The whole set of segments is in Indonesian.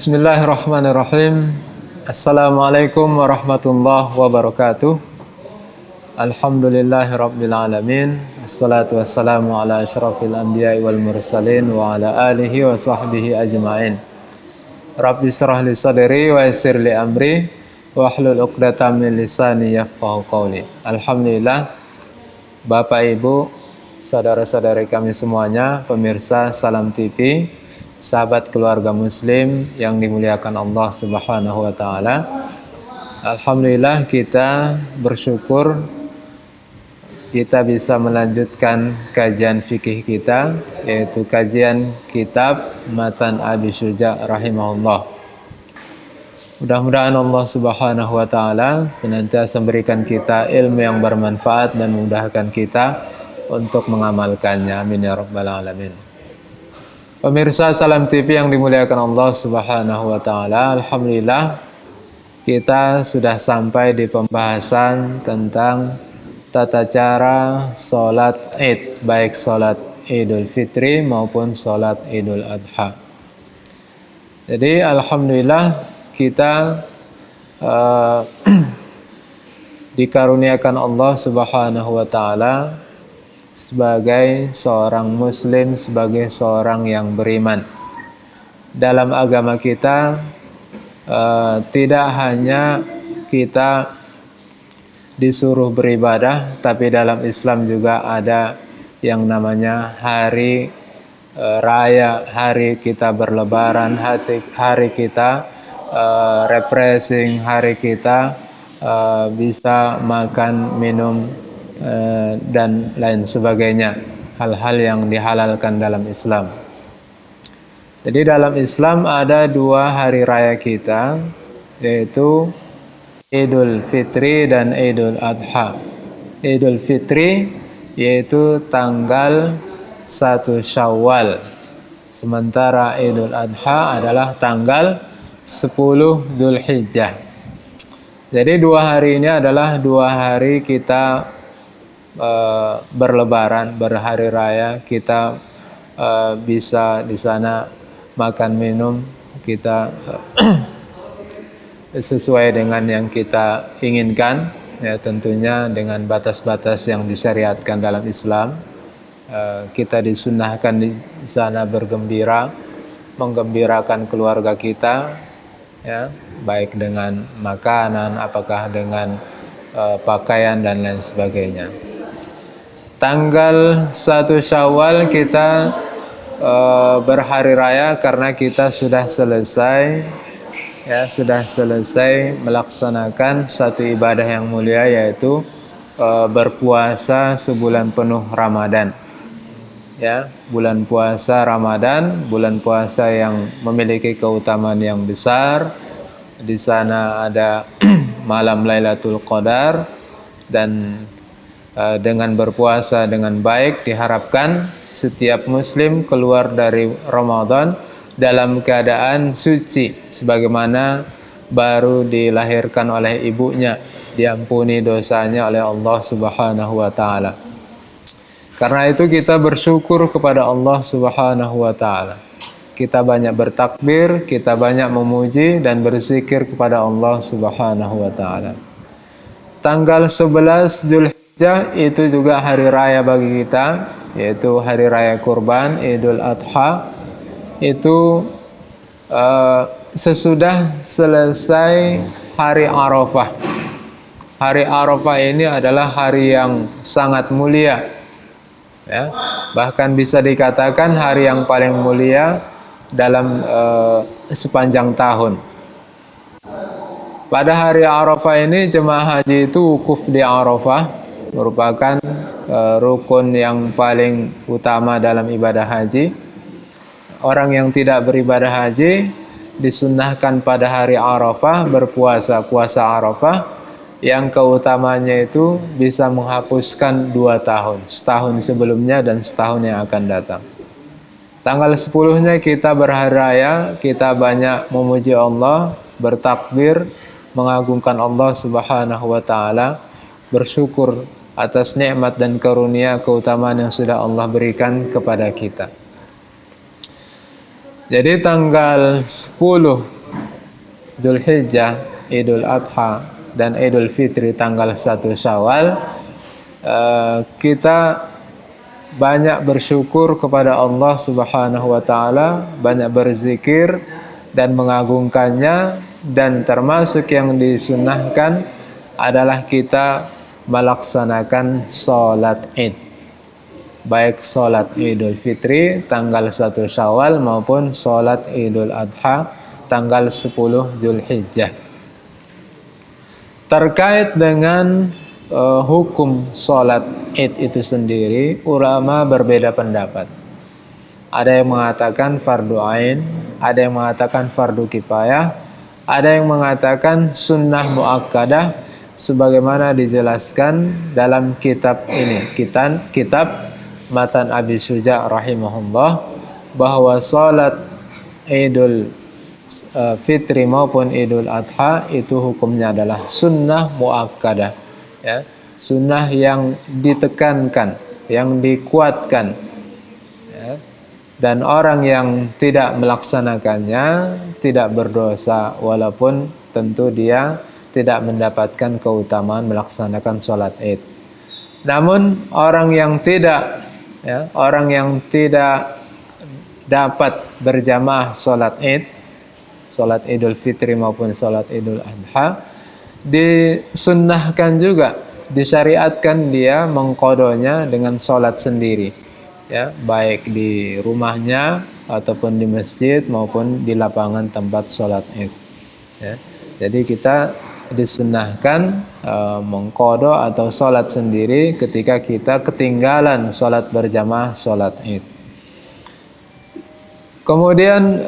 Bismillahirrahmanirrahim. Assalamualaikum warahmatullahi wabarakatuh. Alhamdulillahirabbil alamin. Assalatu wassalamu ala asyrafil anbiya'i wal mursalin wa ala alihi wa sahbihi ajmain. Rabbi shrah li sadri wa yassir li amri wa hlul 'uqdatam min lisani yafqahu qawli. Alhamdulillah, Bapak Ibu, saudara-saudari kami semuanya, pemirsa Salam TV, sahabat keluarga muslim yang dimuliakan Allah Subhanahu wa taala. Alhamdulillah, kita bersyukur kita bisa melanjutkan kajian fikih kita, yaitu kajian kitab Matan Abi Syuja rahimahullah. Mudah-mudahan Allah Subhanahu wa taala senantiasa memberikan kita ilmu yang bermanfaat dan memudahkan kita untuk mengamalkannya. Amin ya rabbal alamin. Pemirsa Salam TV yang dimuliakan Allah Subhanahu wa taala, alhamdulillah kita sudah sampai di pembahasan tentang tata cara sholat Id, baik sholat Idul Fitri maupun sholat Idul Adha. Jadi alhamdulillah kita dikaruniakan Allah Subhanahu wa taala sebagai seorang muslim, sebagai seorang yang beriman. Dalam agama kita tidak hanya kita disuruh beribadah, tapi dalam Islam juga ada yang namanya hari raya, hari kita berlebaran, hari kita refreshing, hari kita bisa makan, minum, dan lain sebagainya, hal-hal yang dihalalkan dalam Islam. Jadi dalam Islam ada dua hari raya kita, yaitu Idul Fitri dan Idul Adha. Idul Fitri yaitu tanggal 1 Syawal, sementara Idul Adha adalah tanggal 10 Dzulhijjah. Jadi dua hari ini adalah dua hari kita berlebaran, berhari raya. Kita bisa di sana makan minum, kita sesuai dengan yang kita inginkan, ya tentunya dengan batas-batas yang disyariatkan dalam Islam. Kita disunnahkan di sana bergembira, menggembirakan keluarga kita, ya, baik dengan makanan, apakah dengan pakaian dan lain sebagainya. Tanggal 1 Syawal kita berhari raya karena kita sudah selesai, ya, sudah selesai melaksanakan satu ibadah yang mulia, yaitu berpuasa sebulan penuh Ramadan. Ya, bulan puasa Ramadan, bulan puasa yang memiliki keutamaan yang besar. Di sana ada malam Lailatul Qadar, dan dengan berpuasa dengan baik diharapkan setiap muslim keluar dari Ramadan dalam keadaan suci, sebagaimana baru dilahirkan oleh ibunya, diampuni dosanya oleh Allah Subhanahu wa taala. Karena itu kita bersyukur kepada Allah Subhanahu wa taala. Kita banyak bertakbir, kita banyak memuji dan berzikir kepada Allah Subhanahu wa taala. Tanggal 11 Dzulhijjah itu juga hari raya bagi kita, yaitu hari raya kurban, Idul Adha. Itu sesudah selesai hari Arafah. Hari Arafah ini adalah hari yang sangat mulia, ya, bahkan bisa dikatakan hari yang paling mulia dalam sepanjang tahun. Pada hari Arafah ini jemaah haji itu wukuf di Arafah, merupakan rukun yang paling utama dalam ibadah haji. Orang yang tidak beribadah haji disunnahkan pada hari Arafah berpuasa, puasa Arafah, yang keutamanya itu bisa menghapuskan 2 tahun, setahun sebelumnya dan setahun yang akan datang. Tanggal 10-nya kita berhari raya, kita banyak memuji Allah, bertakbir, mengagungkan Allah Subhanahu wa taala, bersyukur atas nikmat dan karunia keutamaan yang sudah Allah berikan kepada kita. Jadi tanggal 10 Dzulhijjah, Idul Adha, dan Idul Fitri tanggal 1 Syawal, kita banyak bersyukur kepada Allah Subhanahu wa taala, banyak berzikir dan mengagungkannya, dan termasuk yang disunnahkan adalah kita melaksanakan sholat Id, baik sholat Idul Fitri tanggal 1 Syawal maupun sholat Idul Adha tanggal 10 Dzulhijjah. Terkait dengan hukum sholat Id itu sendiri, ulama berbeda pendapat. Ada yang mengatakan fardu ain, ada yang mengatakan fardu kifayah, ada yang mengatakan sunnah muakkadah, sebagaimana dijelaskan dalam kitab ini, kitab Matan Abi Syuja' rahimahullah, bahwa sholat Idul Fitri maupun Idul Adha itu hukumnya adalah sunnah muakkadah, ya, sunnah yang ditekankan, yang dikuatkan, ya. Dan orang yang tidak melaksanakannya tidak berdosa, walaupun tentu dia tidak mendapatkan keutamaan melaksanakan sholat Id. Namun orang yang tidak dapat berjamaah sholat Id, sholat Idul Fitri maupun sholat Idul Adha, disunnahkan juga, disyariatkan dia mengqadhonya dengan sholat sendiri, ya, baik di rumahnya ataupun di masjid maupun di lapangan tempat sholat Id, ya. Jadi kita disunnahkan mengqadha atau sholat sendiri ketika kita ketinggalan sholat berjamaah sholat Id. Kemudian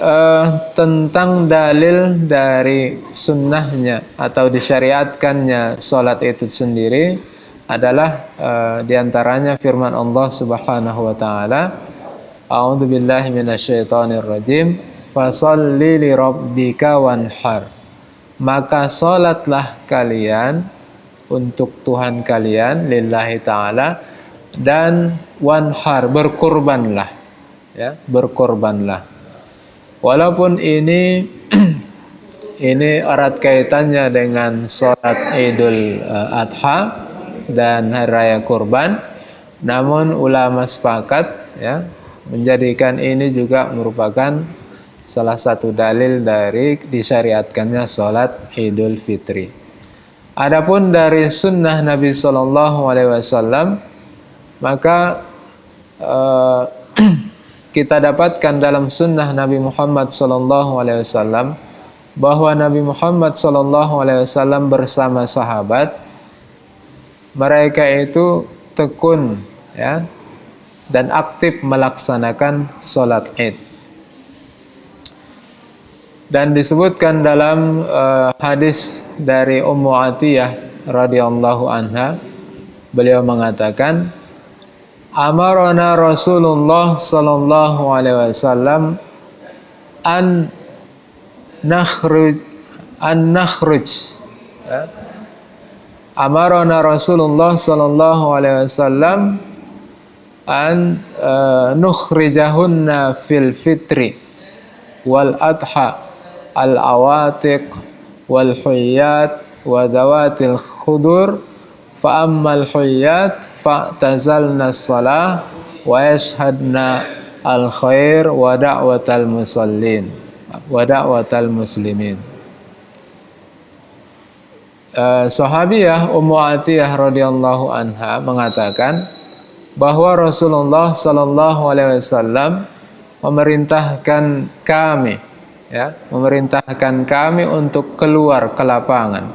tentang dalil dari sunnahnya atau disyariatkannya sholat itu sendiri adalah diantaranya firman Allah Subhanahu wa taala, A'udzu billahi minasyaitonir rajim, fasholli li rabbika wanhar. Maka sholatlah kalian untuk Tuhan kalian, lillahi ta'ala, dan wanhar, berkurbanlah, ya, berkorbanlah. Walaupun ini erat kaitannya dengan sholat Idul Adha dan Hari Raya Kurban, namun ulama sepakat, ya, menjadikan ini juga merupakan salah satu dalil dari disyariatkannya sholat Idul Fitri. Adapun dari sunnah Nabi Sallallahu Alaihi Wasallam, maka kita dapatkan dalam sunnah Nabi Muhammad Sallallahu Alaihi Wasallam bahwa Nabi Muhammad Sallallahu Alaihi Wasallam bersama sahabat mereka itu tekun, ya, dan aktif melaksanakan sholat Id. Dan disebutkan dalam hadis dari Ummu Atiyah radhiyallahu anha, beliau mengatakan, amarana Rasulullah sallallahu alaihi wasallam an nakhruj, ya. Amarana Rasulullah sallallahu alaihi wasallam an nukhrijahunna fil fitri wal adha al awatiq wal huyyat wa dawatil khudur, fa ammal huyyat fa'tazalna as-salah wa yashhadna al-khair wa da'watal musallin wa da'watal muslimin. Sahabiyah Ummu Atiyah radhiyallahu anha mengatakan bahwa Rasulullah sallallahu alaihi wasallam memerintahkan kami, ya, memerintahkan kami untuk keluar ke lapangan,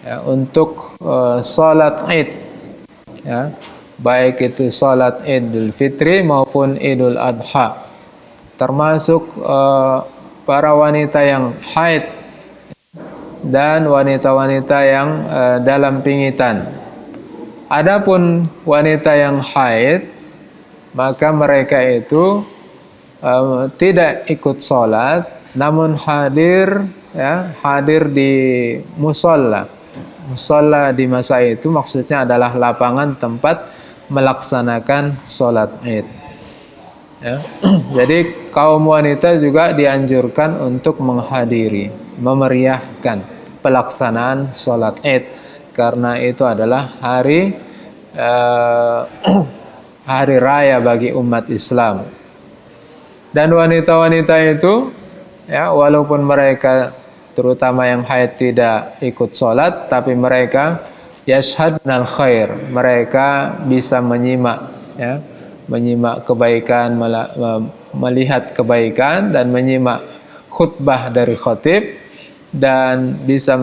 ya, untuk salat Id, ya, baik itu salat Idul Fitri maupun Idul Adha, termasuk para wanita yang haid dan wanita-wanita yang dalam pingitan. Adapun wanita yang haid, maka mereka itu tidak ikut sholat, namun hadir, ya, hadir di musola. Musola di masa itu maksudnya adalah lapangan tempat melaksanakan sholat Id, ya. Jadi kaum wanita juga dianjurkan untuk menghadiri, memeriahkan pelaksanaan sholat Id, karena itu adalah hari hari raya bagi umat Islam. Dan wanita-wanita itu, ya, walaupun mereka terutama yang haid tidak ikut sholat, tapi mereka yashhadnal khair, mereka bisa menyimak, ya, menyimak kebaikan, melihat kebaikan dan menyimak khutbah dari khatib, dan bisa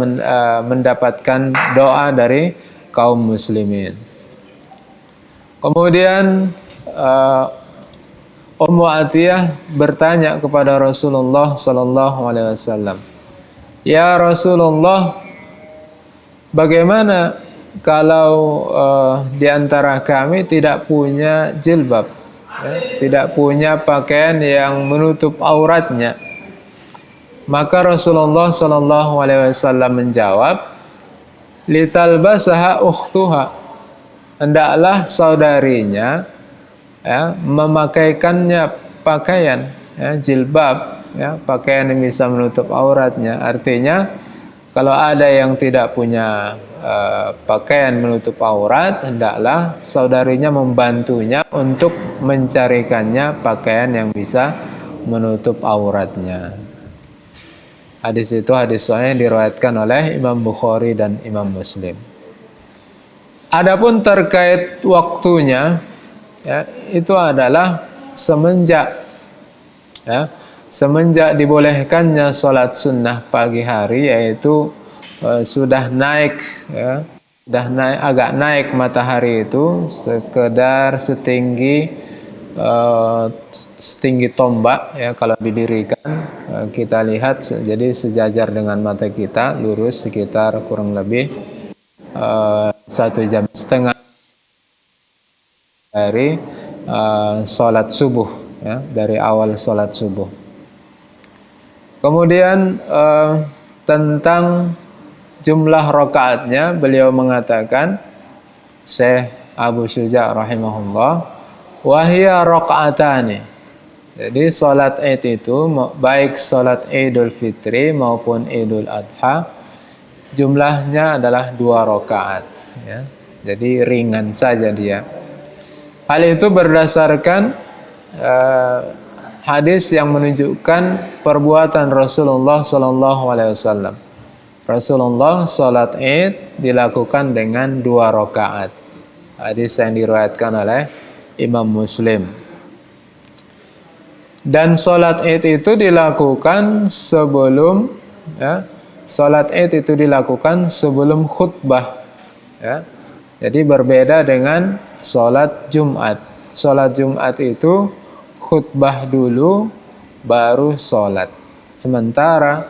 mendapatkan doa dari kaum muslimin. Kemudian Ummu Atiyah bertanya kepada Rasulullah sallallahu alaihi wasallam, "Ya Rasulullah, bagaimana kalau di antara kami tidak punya jilbab, ya, tidak punya pakaian yang menutup auratnya?" Maka Rasulullah sallallahu alaihi wasallam menjawab, "Litalbasaha ukhtuha." Hendaklah saudarinya, ya, memakaikannya pakaian, ya, jilbab, ya, pakaian yang bisa menutup auratnya. Artinya kalau ada yang tidak punya pakaian menutup aurat, hendaklah saudarinya membantunya untuk mencarikannya pakaian yang bisa menutup auratnya. Hadis itu hadis sahih yang diriwayatkan oleh Imam Bukhari dan Imam Muslim. Adapun terkait waktunya, ya, itu adalah semenjak dibolehkannya sholat sunnah pagi hari, yaitu sudah naik, ya, agak naik matahari itu sekedar setinggi tombak, ya, kalau didirikan kita lihat, jadi sejajar dengan mata kita, lurus sekitar kurang lebih 1,5 jam dari sholat subuh, ya, dari awal sholat subuh. Kemudian tentang jumlah rakaatnya, beliau mengatakan, Syekh Abu Syuja' rahimahullah, wahia rakaatani. Jadi sholat Id itu, baik sholat Idul Fitri maupun Idul Adha, jumlahnya adalah 2 rakaat, ya. Jadi ringan saja dia. Hal itu berdasarkan hadis yang menunjukkan perbuatan Rasulullah sallallahu alaihi wasallam. Rasulullah salat Id dilakukan dengan 2 rakaat. Hadis yang diriwayatkan oleh Imam Muslim. Dan salat Id itu dilakukan sebelum, ya, salat Id itu dilakukan sebelum khutbah, ya. Jadi berbeda dengan salat Jumat. Salat Jumat itu khutbah dulu baru salat. Sementara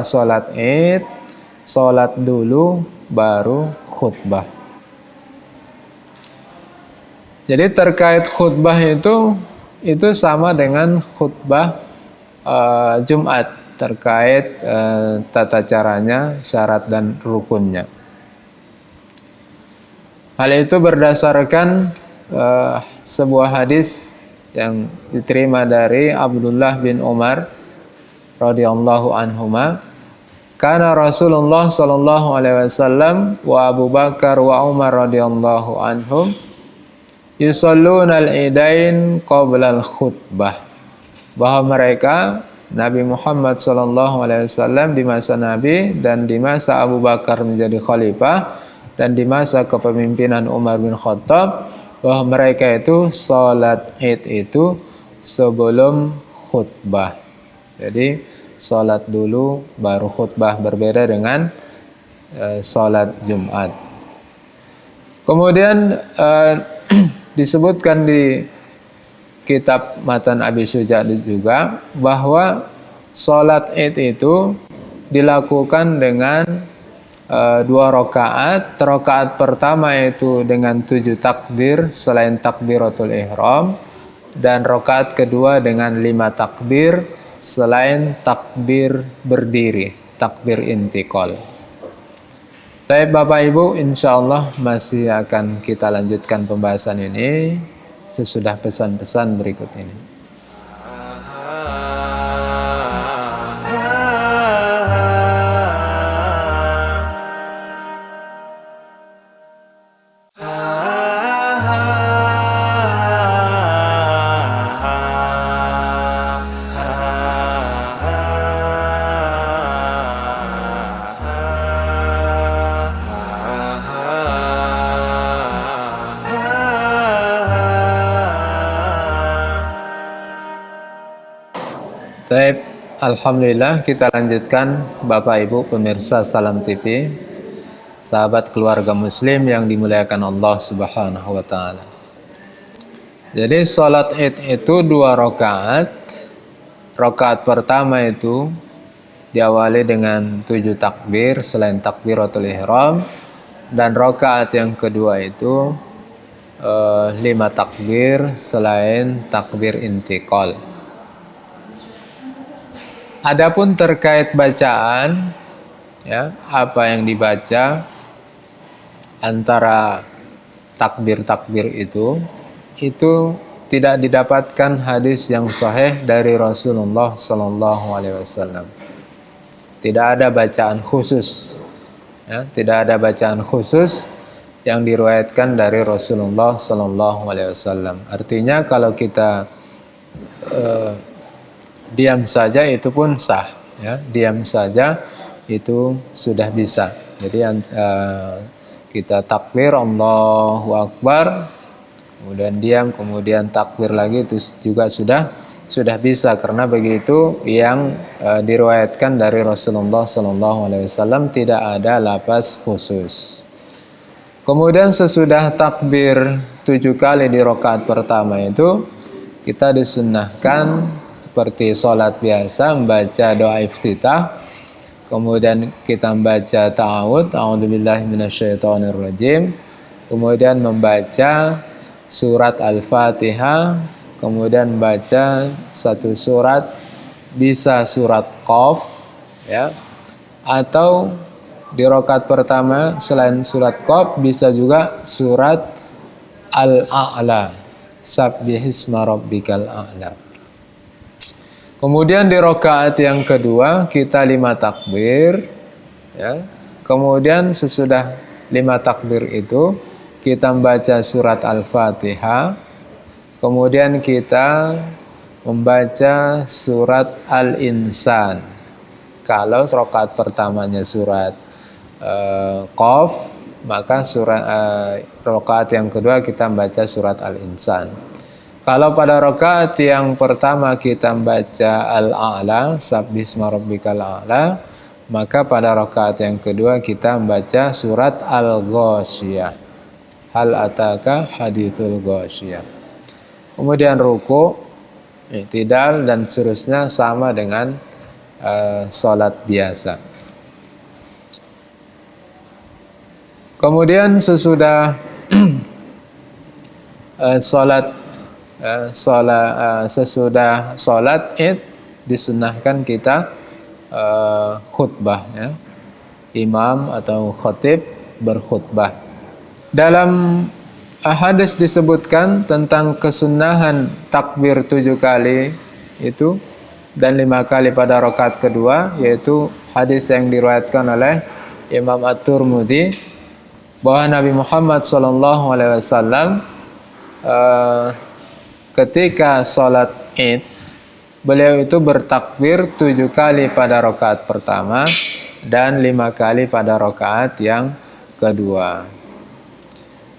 salat Id, salat dulu baru khutbah. Jadi terkait khutbah itu sama dengan khutbah Jumat, terkait tata caranya, syarat dan rukunnya. Hal itu berdasarkan sebuah hadis yang diterima dari Abdullah bin Umar radhiyallahu anhuma, kana Rasulullah sallallahu alaihi wasallam wa Abu Bakar wa Umar radhiyallahu anhum yusalluna al-idain qabla al-khutbah, bahwa mereka, Nabi Muhammad sallallahu alaihi wasallam di masa Nabi dan di masa Abu Bakar menjadi khalifah dan di masa kepemimpinan Umar bin Khattab, bahwa mereka itu salat Id itu sebelum khutbah. Jadi salat dulu baru khutbah, berbeda dengan salat Jumat. Kemudian disebutkan di kitab Matan Abi Syuja' juga bahwa salat Id itu dilakukan dengan 2 rakaat. Rakaat pertama itu dengan 7 takbir selain takbiratul ihram, dan rakaat kedua dengan 5 takbir selain takbir berdiri, takbir intiqal. Baik Bapak Ibu, insyaallah masih akan kita lanjutkan pembahasan ini sesudah pesan-pesan berikut ini. Baik, alhamdulillah kita lanjutkan Bapak Ibu pemirsa Salam TV, sahabat keluarga muslim yang dimuliakan Allah Subhanahu wa taala. Jadi salat Id itu 2 rakaat. Rakaat pertama itu diawali dengan 7 takbir selain takbiratul ihram, dan rakaat yang kedua itu 5 takbir selain takbir intiqal. Adapun terkait bacaan, ya, apa yang dibaca antara takbir-takbir itu tidak didapatkan hadis yang sahih dari Rasulullah Sallallahu Alaihi Wasallam. Tidak ada bacaan khusus, ya, tidak ada bacaan khusus yang diriwayatkan dari Rasulullah Sallallahu Alaihi Wasallam. Artinya kalau kita diam saja itu pun sah, ya, diam saja itu sudah bisa. Jadi kita takbir Allahu Akbar, kemudian diam, kemudian takbir lagi, itu juga sudah bisa, karena begitu yang diriwayatkan dari Rasulullah Sallallahu Alaihi Wasallam, tidak ada lafaz khusus. Kemudian sesudah takbir 7 kali di rakaat pertama itu kita disunnahkan seperti sholat biasa membaca doa iftitah, kemudian kita membaca ta'awud, a'udzubillahi minasyaitonirrajim, kemudian membaca surat Al-Fatihah, kemudian membaca satu surat, bisa surat Qaf, ya, atau di rakaat pertama selain surat Qaf bisa juga surat Al-A'la, Sabbihisma rabbikal a'la. Kemudian di rakaat yang kedua kita 5 takbir, ya. Kemudian sesudah 5 takbir itu kita membaca surat Al-Fatihah, kemudian kita membaca surat Al-Insan. Kalau rakaat pertamanya surat Qaf, maka rakaat yang kedua kita membaca surat Al-Insan. Kalau pada rakaat yang pertama kita membaca Al-A'la, Sabbihisma rabbikal a'la, maka pada rakaat yang kedua kita membaca surat Al-Ghasyiyah, Hal ataka hadithul ghasyiyah. Kemudian ruku, i'tidal, dan seterusnya sama dengan salat biasa. Kemudian sesudah sesudah sholat Id disunnahkan kita khutbah, ya. Imam atau khatib berkhutbah. Dalam hadis disebutkan tentang kesunnahan takbir 7 kali itu dan 5 kali pada rakaat kedua, yaitu hadis yang diriwayatkan oleh Imam At-Tirmidzi bahwa Nabi Muhammad SAW ketika sholat Id, beliau itu bertakbir 7 kali pada rakaat pertama dan 5 kali pada rakaat yang kedua.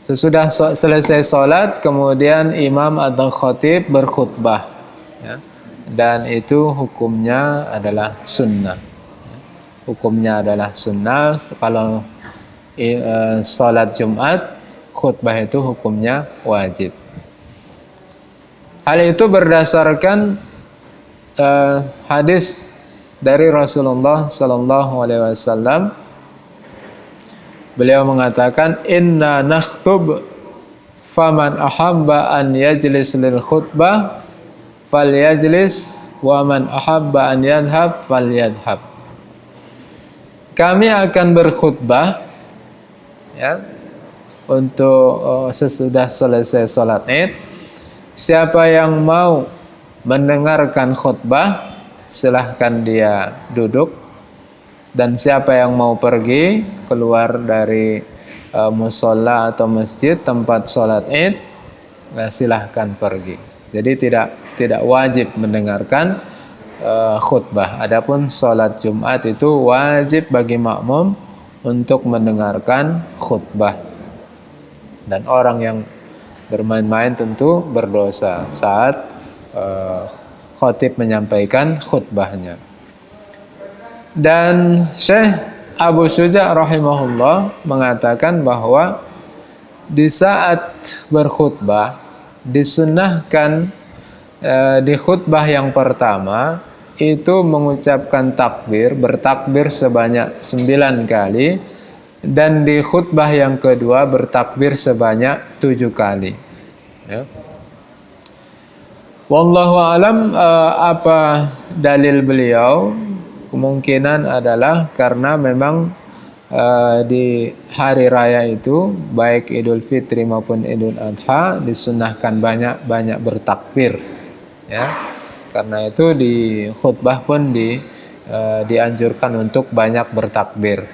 Sesudah selesai sholat, kemudian imam atau khatib berkhutbah, ya, dan itu hukumnya adalah sunnah. Hukumnya adalah sunnah. Kalau sholat Jumat, khutbah itu hukumnya wajib. Hal itu berdasarkan hadis dari Rasulullah Sallallahu Alaihi Wasallam. Beliau mengatakan, Inna nakhtub faman ahabba an yajlis lil khutbah fal yajlis wa man ahabba an yadhhab fal yadhhab. Kami akan berkhutbah, ya, untuk sesudah selesai sholat Id. Siapa yang mau mendengarkan khutbah, silahkan dia duduk. Dan siapa yang mau pergi keluar dari musola atau masjid tempat sholat id, silahkan pergi. Jadi tidak wajib mendengarkan khutbah. Adapun sholat Jumat itu wajib bagi makmum untuk mendengarkan khutbah. Dan orang yang bermain-main tentu berdosa saat khatib menyampaikan khutbahnya. Dan Syekh Abu Syuja' rahimahullah mengatakan bahwa di saat berkhutbah disunnahkan di khutbah yang pertama itu mengucapkan takbir, bertakbir sebanyak 9 kali, dan di khutbah yang kedua bertakbir sebanyak 7 kali. Ya. Wallahu alam, apa dalil beliau? Kemungkinan adalah karena memang di hari raya itu baik Idul Fitri maupun Idul Adha disunnahkan banyak bertakbir, ya. Karena itu di khutbah pun dianjurkan untuk banyak bertakbir.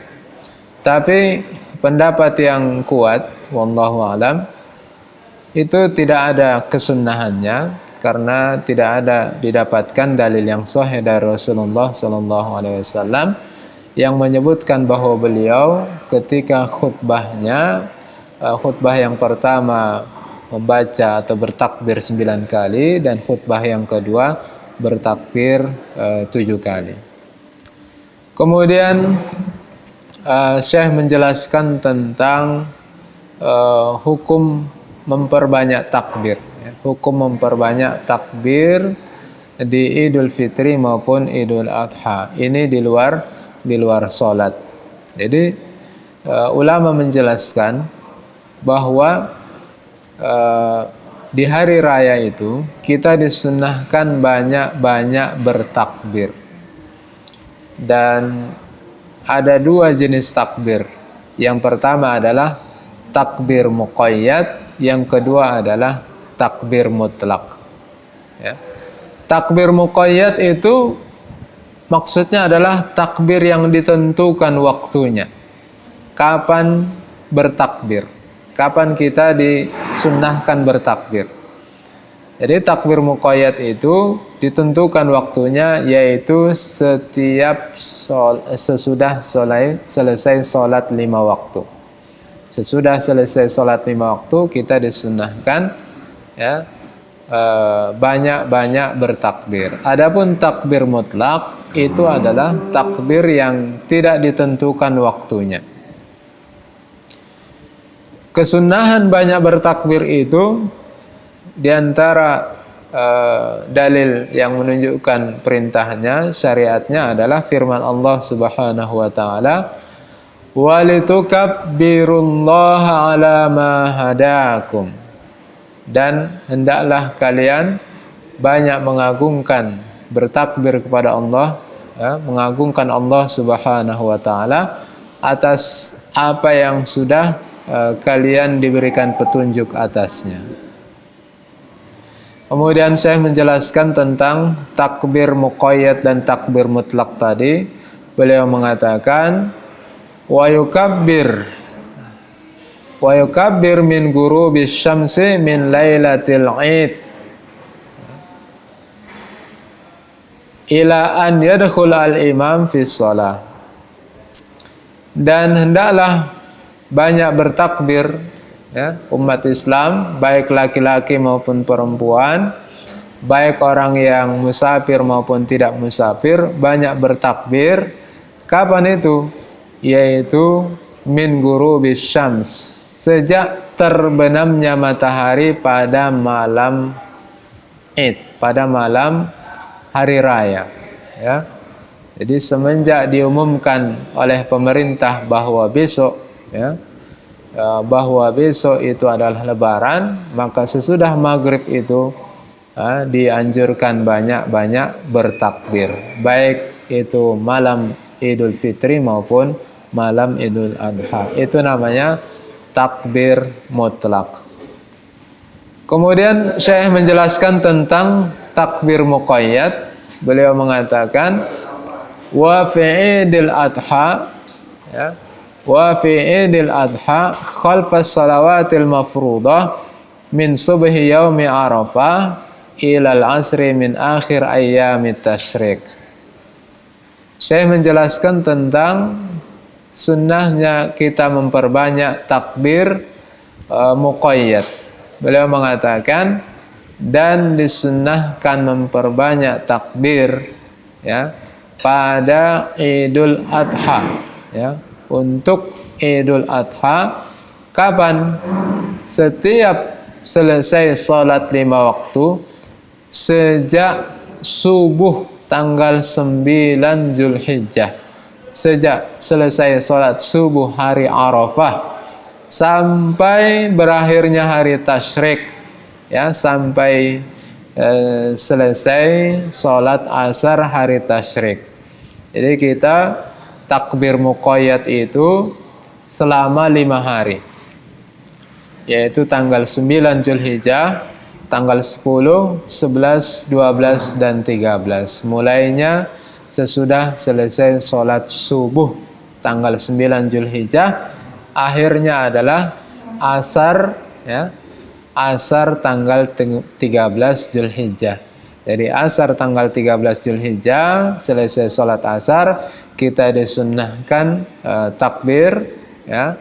Tapi pendapat yang kuat, wallahu alam, itu tidak ada kesunnahannya, karena tidak ada didapatkan dalil yang sahih dari Rasulullah SAW yang menyebutkan bahwa beliau ketika khutbahnya, khutbah yang pertama membaca atau bertakbir 9 kali, dan khutbah yang kedua bertakbir 7 kali. Kemudian Syekh menjelaskan tentang hukum memperbanyak takbir. Hukum memperbanyak takbir di Idul Fitri maupun Idul Adha. Ini di luar sholat. Jadi ulama menjelaskan bahwa di hari raya itu kita disunnahkan banyak bertakbir. Dan ada 2 jenis takbir. Yang pertama adalah takbir muqayyad, yang kedua adalah takbir mutlak. Ya. Takbir muqayyad itu maksudnya adalah takbir yang ditentukan waktunya. Kapan bertakbir? Kapan kita disunnahkan bertakbir? Jadi takbir muqayyad itu ditentukan waktunya, yaitu sesudah selesai sholat 5 waktu. Sesudah selesai sholat 5 waktu kita disunnahkan, ya, banyak bertakbir. Adapun takbir mutlak itu adalah takbir yang tidak ditentukan waktunya. Kesunahan banyak bertakbir itu diantara dalil yang menunjukkan perintahnya, syariatnya adalah firman Allah Subhanahu wa taala, "Walitukabbirullaha ala ma hadakum." Dan hendaklah kalian banyak mengagungkan, bertakbir kepada Allah, ya, mengagungkan Allah Subhanahu wa taala atas apa yang sudah kalian diberikan petunjuk atasnya. Kemudian saya menjelaskan tentang takbir muqayyad dan takbir mutlak tadi. Beliau mengatakan wa yukabbir min ghurubis syamsi min lailatil id ila an yadkhul al imam fi shalah. Dan hendaklah banyak bertakbir, ya, umat Islam, baik laki-laki maupun perempuan, baik orang yang musafir maupun tidak musafir, banyak bertakbir. Kapan itu? Yaitu min ghurubis syams, sejak terbenamnya matahari pada malam Id, pada malam hari raya, ya. Jadi semenjak diumumkan oleh pemerintah bahwa besok, ya, bahwa besok itu adalah lebaran, maka sesudah maghrib itu dianjurkan banyak bertakbir, baik itu malam Idul Fitri maupun malam Idul Adha. Itu namanya takbir mutlak. Kemudian Syekh menjelaskan tentang takbir muqayyad. Beliau mengatakan wa fi idil adha, ya, wa fi idil adha khalfas salawatil mafruḍah min subhi yaumi arafah ilal asri min akhir ayyamit tasyrik. Syekh menjelaskan tentang sunnahnya kita memperbanyak takbir muqayyad. Beliau mengatakan dan disunnahkan memperbanyak takbir, ya, pada Idul Adha, ya, untuk Idul Adha. Kapan? Setiap selesai salat 5 waktu sejak subuh tanggal 9 Zulhijjah, sejak selesai salat subuh hari Arafah sampai berakhirnya hari tasyrik, ya, sampai selesai salat asar hari tasyrik. Jadi kita takbir muqayyad itu selama 5 hari, yaitu tanggal 9 Zulhijjah, tanggal 10, 11, 12, dan 13. Mulainya sesudah selesai salat subuh tanggal 9 Zulhijjah, akhirnya adalah asar, ya, asar tanggal 13 Zulhijjah. Jadi asar tanggal 13 Zulhijjah, selesai salat asar, kita disunnahkan takbir, ya,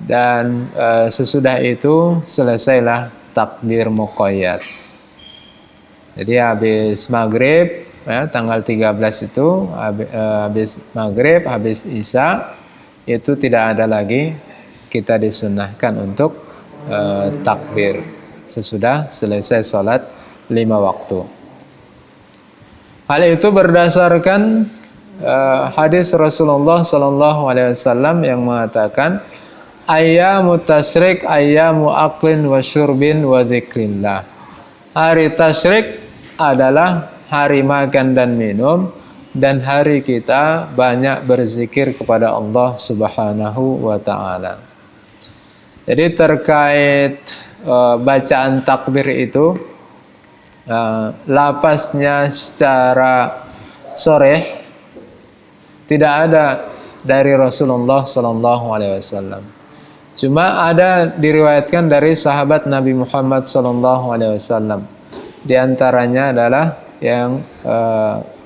dan sesudah itu selesailah takbir muqayyad. Jadi habis maghrib, ya, tanggal 13 itu habis maghrib, habis isya, itu tidak ada lagi kita disunnahkan untuk takbir sesudah selesai salat 5 waktu. Hal itu berdasarkan hadis Rasulullah sallallahu alaihi wasallam yang mengatakan ayyamu tasyrik ayyamu aklin wa syurbin wa dzikrillah. Hari tasyrik adalah hari makan dan minum, dan hari kita banyak berzikir kepada Allah Subhanahu wa ta'ala. Jadi terkait bacaan takbir itu, lafaznya secara sharih tidak ada dari Rasulullah sallallahu alaihi wasallam. Cuma ada diriwayatkan dari sahabat Nabi Muhammad sallallahu alaihi wasallam. Di antaranya adalah yang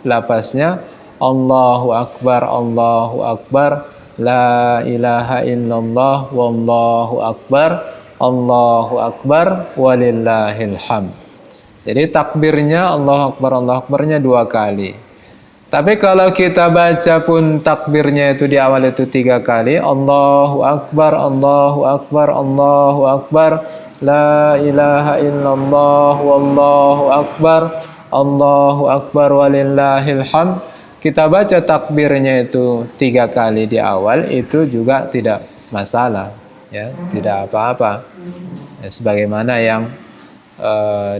lafaznya Allahu Akbar, Allahu Akbar, La ilaha illallah, Wallahu Akbar, Allahu Akbar, Walillahil hamd. Jadi takbirnya Allahu Akbar, Allahu Akbarnya 2 kali. Tapi kalau kita baca pun takbirnya itu di awal itu 3 kali, Allahu Akbar, Allahu Akbar, Allahu Akbar, La ilaha illallah, Wallahu Akbar, Allahu Akbar, walillahil hamd. Kita baca takbirnya itu 3 kali di awal, itu juga tidak masalah, ya, tidak apa-apa, ya, sebagaimana yang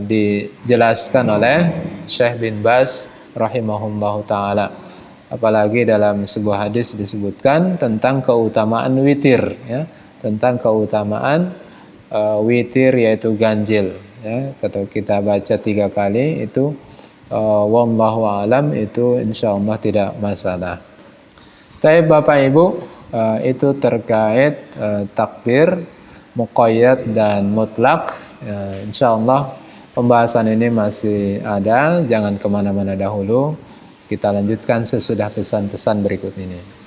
dijelaskan oleh Syekh bin Baz rahimahullahu ta'ala. Apalagi dalam sebuah hadis disebutkan tentang keutamaan witir, ya, tentang keutamaan witir yaitu ganjil, ya. Kalau kita baca 3 kali itu wallahu alam, itu insyaallah tidak masalah. Tapi Bapak Ibu, itu terkait takbir muqayyad dan mutlak. Insyaallah pembahasan ini masih ada, jangan kemana-mana dahulu. Kita lanjutkan sesudah pesan-pesan berikut ini.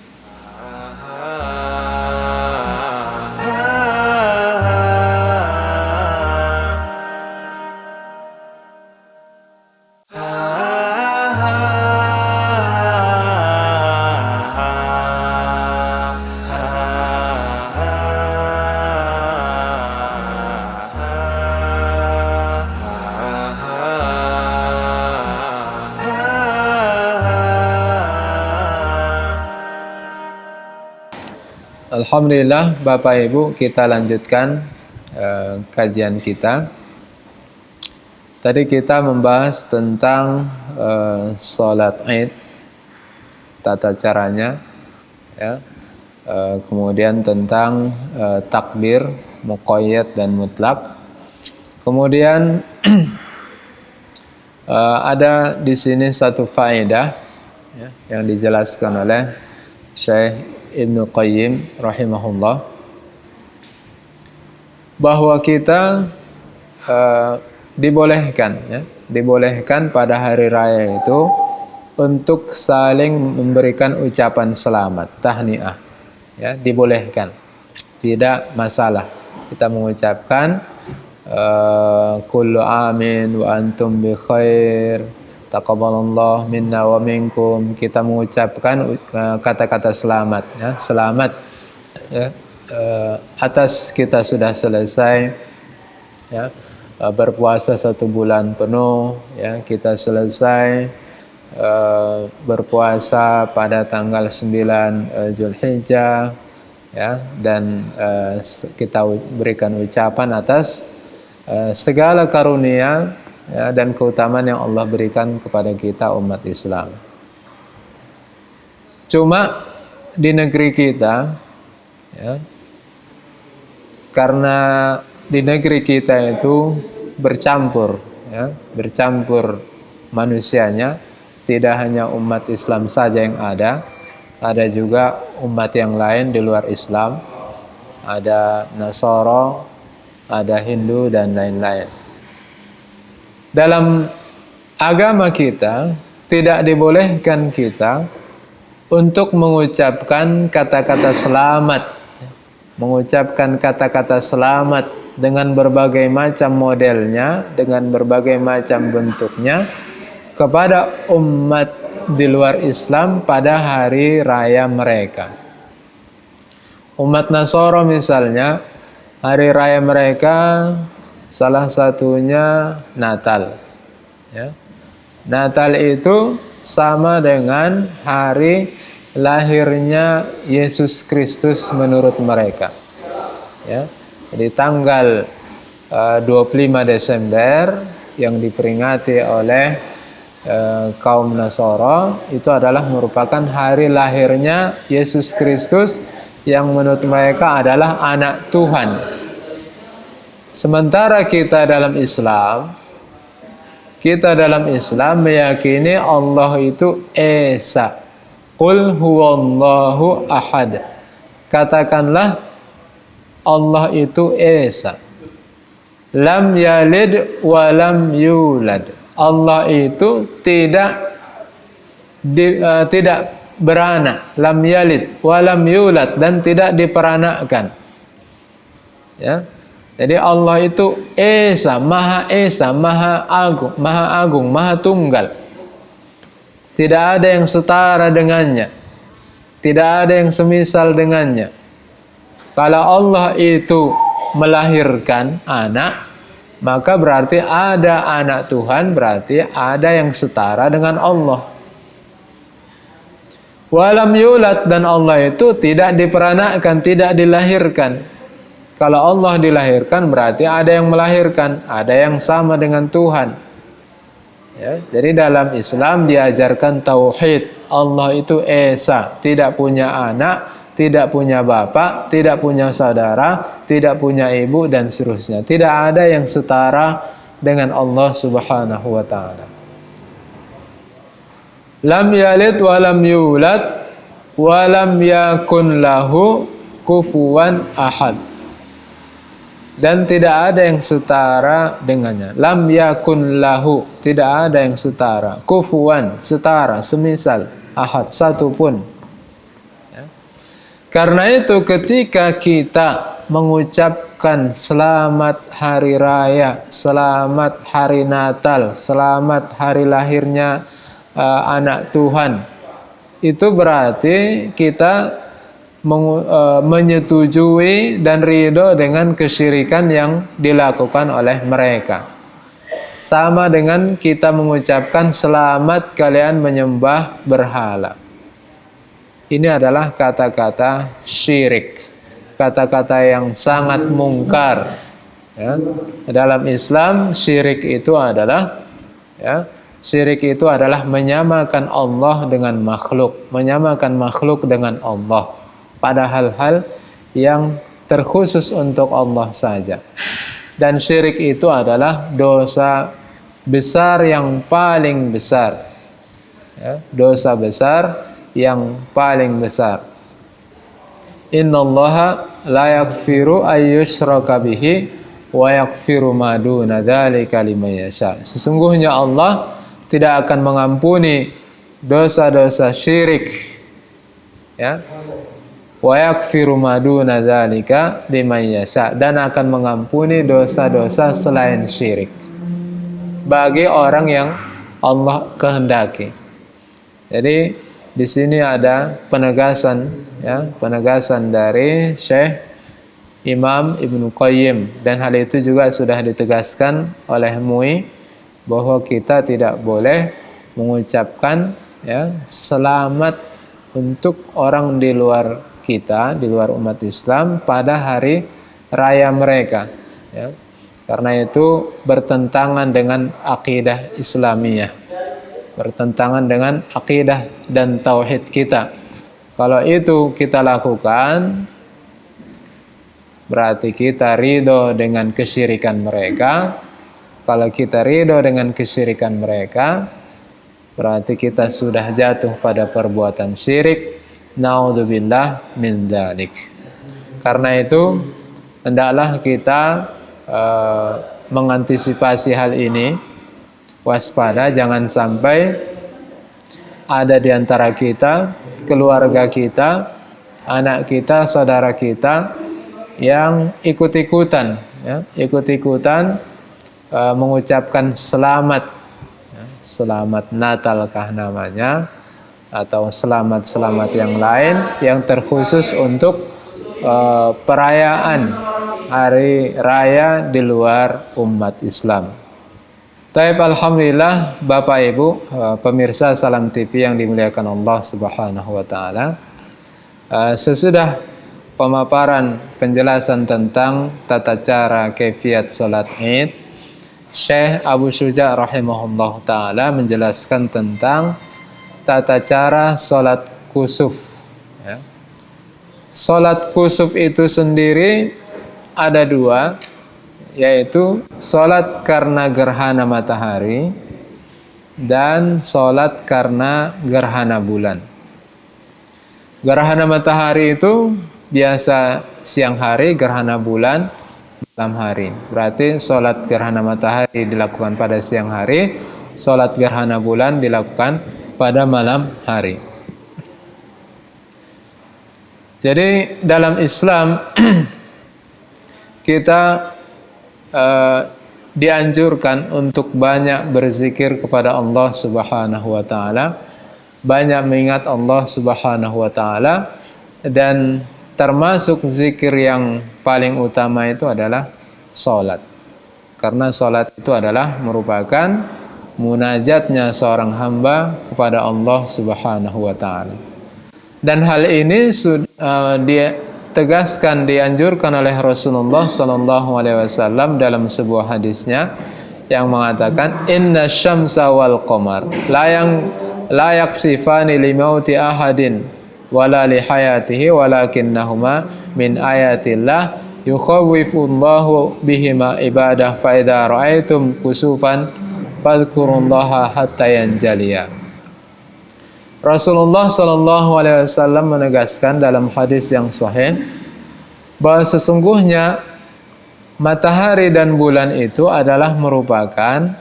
Alhamdulillah Bapak Ibu, kita lanjutkan kajian kita. Tadi kita membahas tentang sholat Id, tata caranya, ya. Kemudian tentang takbir muqayyad dan mutlak. Kemudian ada di sini satu faedah ya, yang dijelaskan oleh Syekh Ibnu Qayyim rahimahullah, bahwa kita dibolehkan pada hari raya itu untuk saling memberikan ucapan selamat, tahniah, ya, dibolehkan, tidak masalah kita mengucapkan kullu amin wa antum bi khair, taqabbalallahu minna wa minkum. Kita mengucapkan kata-kata selamat, ya, selamat ya, atas kita sudah selesai ya, berpuasa 1 bulan penuh, ya, kita selesai berpuasa pada tanggal 9 Zulhijjah, ya, dan kita berikan ucapan atas segala karunia, ya, dan keutamaan yang Allah berikan kepada kita umat Islam. Cuma di negeri kita, ya, karena di negeri kita itu bercampur, ya, bercampur manusianya, tidak hanya umat Islam saja yang ada juga umat yang lain di luar Islam, ada Nasara, ada Hindu dan lain-lain. Dalam agama kita tidak dibolehkan kita untuk mengucapkan kata-kata selamat, mengucapkan kata-kata selamat dengan berbagai macam modelnya, dengan berbagai macam bentuknya kepada umat di luar Islam pada hari raya mereka. Umat Nasara misalnya, hari raya mereka salah satunya Natal, ya. Natal itu sama dengan hari lahirnya Yesus Kristus menurut mereka, ya. Jadi tanggal 25 Desember yang diperingati oleh kaum Nasara itu adalah merupakan hari lahirnya Yesus Kristus yang menurut mereka adalah anak Tuhan. Sementara kita dalam Islam meyakini Allah itu Esa. Qul huwallahu ahad. Katakanlah Allah itu Esa. Lam yalid wa lam yulad. Allah itu tidak beranak, lam yalid wa lam yulad, dan tidak diperanakkan. Ya. Jadi Allah itu Esa, Maha Agung, Maha Tunggal. Tidak ada yang setara dengannya. Tidak ada yang semisal dengannya. Kalau Allah itu melahirkan anak, maka berarti ada anak Tuhan, berarti ada yang setara dengan Allah. Walam yulad, dan Allah itu tidak diperanakkan, tidak dilahirkan. Kalau Allah dilahirkan berarti ada yang melahirkan, ada yang sama dengan Tuhan. Ya, jadi dalam Islam diajarkan tauhid. Allah itu Esa, tidak punya anak, tidak punya bapak, tidak punya saudara, tidak punya ibu, dan seterusnya. Tidak ada yang setara dengan Allah Subhanahu wa taala. Lam yalid wa lam yulad wa lam yakun lahu kufuwan ahad. Dan tidak ada yang setara dengannya. Lam yakun lahu, tidak ada yang setara. Kufuwan, setara, semisal. Ahad, satu pun. Ya. Karena itu ketika kita mengucapkan selamat hari raya, selamat hari Natal, selamat hari lahirnya anak Tuhan, itu berarti kita menyetujui dan ridho dengan kesyirikan yang dilakukan oleh mereka. Sama dengan kita mengucapkan selamat kalian menyembah berhala. Ini adalah kata-kata syirik, kata-kata yang sangat mungkar. Ya. Dalam Islam syirik itu adalah, ya, syirik itu adalah menyamakan Allah dengan makhluk, menyamakan makhluk dengan Allah pada hal-hal yang terkhusus untuk Allah saja. Dan syirik itu adalah dosa besar yang paling besar. Ya, dosa besar yang paling besar. Innallaha la yaghfiru ayyushraka bihi wa yaghfiru ma duna dzalika liman yasha. Sesungguhnya Allah tidak akan mengampuni dosa-dosa syirik, ya. Wa yaghfiru ma duna dzalika liman yasha, dan akan mengampuni dosa-dosa selain syirik bagi orang yang Allah kehendaki. Jadi di sini ada penegasan, ya, penegasan dari Syekh Imam Ibnu Qayyim, dan hal itu juga sudah ditegaskan oleh MUI bahwa kita tidak boleh mengucapkan, ya, selamat untuk orang di luar kita, di luar umat Islam pada hari raya mereka, ya. Karena itu bertentangan dengan akidah Islamiyah, bertentangan dengan akidah dan tauhid kita. Kalau itu kita lakukan, berarti kita ridho dengan kesyirikan mereka. Kalau kita ridho dengan kesyirikan mereka, berarti kita sudah jatuh pada perbuatan syirik. Naudzubillah min dzalik. Karena itu hendaklah kita mengantisipasi hal ini, waspada, jangan sampai ada di antara kita, keluarga kita, anak kita, saudara kita yang ikut-ikutan, ya, ikut-ikutan mengucapkan selamat, ya, selamat Natalkah namanya, atau selamat-selamat yang lain yang terkhusus untuk perayaan hari raya di luar umat Islam. Taib, alhamdulillah Bapak Ibu pemirsa Salam TV yang dimuliakan Allah Subhanahu wa taala. Sesudah pemaparan penjelasan tentang tata cara kaifiat salat Id, Syekh Abu Syuja rahimahullah taala menjelaskan tentang tata cara salat kusuf, ya. Salat kusuf itu sendiri ada dua, yaitu salat karena gerhana matahari dan salat karena gerhana bulan. Gerhana matahari itu biasa siang hari, gerhana bulan malam hari. Berarti salat gerhana matahari dilakukan pada siang hari, salat gerhana bulan dilakukan pada malam hari. Jadi dalam Islam kita dianjurkan untuk banyak berzikir kepada Allah Subhanahu wa taala, banyak mengingat Allah Subhanahu wa taala, dan termasuk zikir yang paling utama itu adalah salat. Karena salat itu adalah merupakan munajatnya seorang hamba kepada Allah Subhanahu wa taala. Dan hal ini dia tegaskan, dianjurkan oleh Rasulullah sallallahu alaihi wasallam dalam sebuah hadisnya yang mengatakan inna syamsa wal qamar la yaksifani li mauti ahadin wala li hayatihi walakinnahuma min ayatillah yukhawwifullahu bihima ibadah fa idza ra'aitum kusufan fadhkurullaha hatta yanjaliya. Rasulullah sallallahu alaihi wasallam menegaskan dalam hadis yang sahih bahwa sesungguhnya matahari dan bulan itu adalah merupakan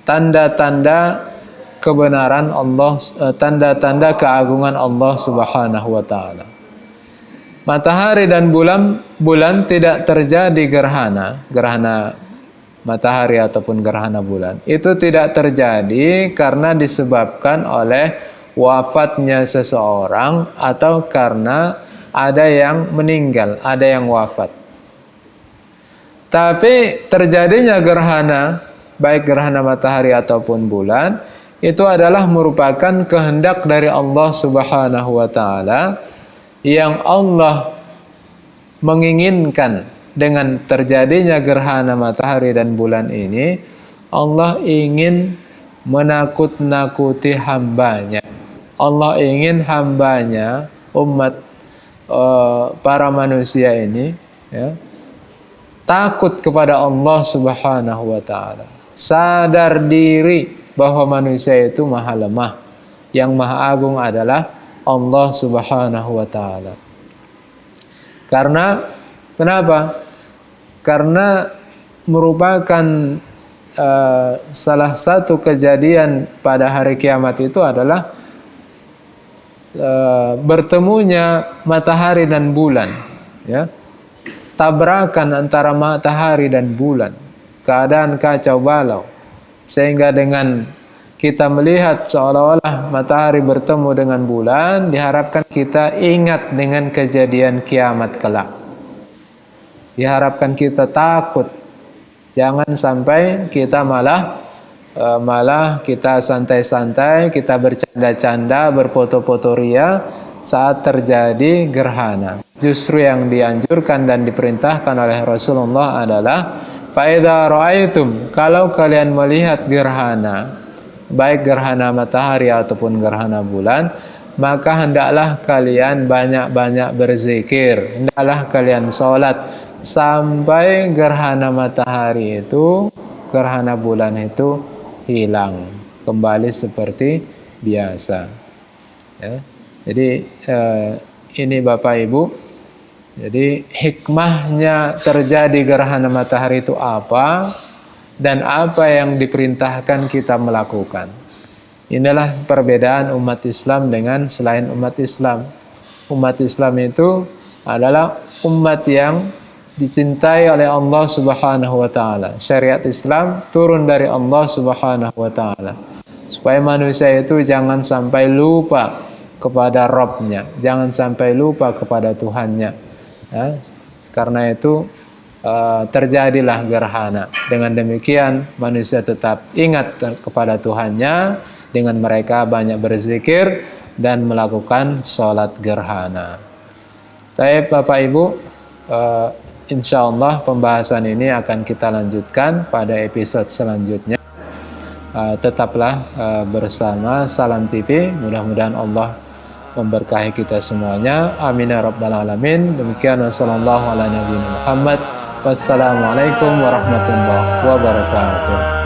tanda-tanda kebenaran Allah, tanda-tanda keagungan Allah Subhanahu wa taala. Matahari dan bulan tidak terjadi gerhana matahari ataupun gerhana bulan. Itu tidak terjadi karena disebabkan oleh wafatnya seseorang atau karena ada yang meninggal, ada yang wafat. Tapi terjadinya gerhana, baik gerhana matahari ataupun bulan, itu adalah merupakan kehendak dari Allah Subhanahu wa taala yang Allah menginginkan. Dengan terjadinya gerhana matahari dan bulan ini, Allah ingin menakut-nakuti hambanya. Allah ingin hambanya, umat para manusia ini, ya, takut kepada Allah Subhanahu wa taala. Sadar diri bahwa manusia itu maha lemah. Yang maha agung adalah Allah Subhanahu wa taala. Karena kenapa? Karena merupakan salah satu kejadian pada hari kiamat itu adalah bertemunya matahari dan bulan, ya, tabrakan antara matahari dan bulan, keadaan kacau balau, sehingga dengan kita melihat seolah-olah matahari bertemu dengan bulan, diharapkan kita ingat dengan kejadian kiamat kelak. Diharapkan kita takut, jangan sampai kita malah kita santai-santai, kita bercanda-canda, berfoto-foto ria saat terjadi gerhana. Justru yang dianjurkan dan diperintahkan oleh Rasulullah adalah fa idza ra'aitum, kalau kalian melihat gerhana, baik gerhana matahari ataupun gerhana bulan, maka hendaklah kalian banyak-banyak berzikir, hendaklah kalian sholat sampai gerhana matahari itu, gerhana bulan itu hilang, kembali seperti biasa. Ya. Jadi ini Bapak Ibu, jadi hikmahnya terjadi gerhana matahari itu apa, dan apa yang diperintahkan kita melakukan. Inilah perbedaan umat Islam dengan selain umat Islam. Umat Islam itu adalah umat yang dicintai oleh Allah Subhanahu wa taala. Syariat Islam turun dari Allah Subhanahu wa taala. Supaya manusia itu jangan sampai lupa kepada Rabb-nya, jangan sampai lupa kepada Tuhannya. Ya, karena itu terjadilah gerhana. Dengan demikian manusia tetap ingat kepada Tuhannya dengan mereka banyak berzikir dan melakukan sholat gerhana. Baik Bapak Ibu, insyaallah pembahasan ini akan kita lanjutkan pada episode selanjutnya. Tetaplah bersama Salam TV. Mudah-mudahan Allah memberkahi kita semuanya. Amin ya rabbal alamin. Demikian wassalamualaikum warahmatullahi wabarakatuh.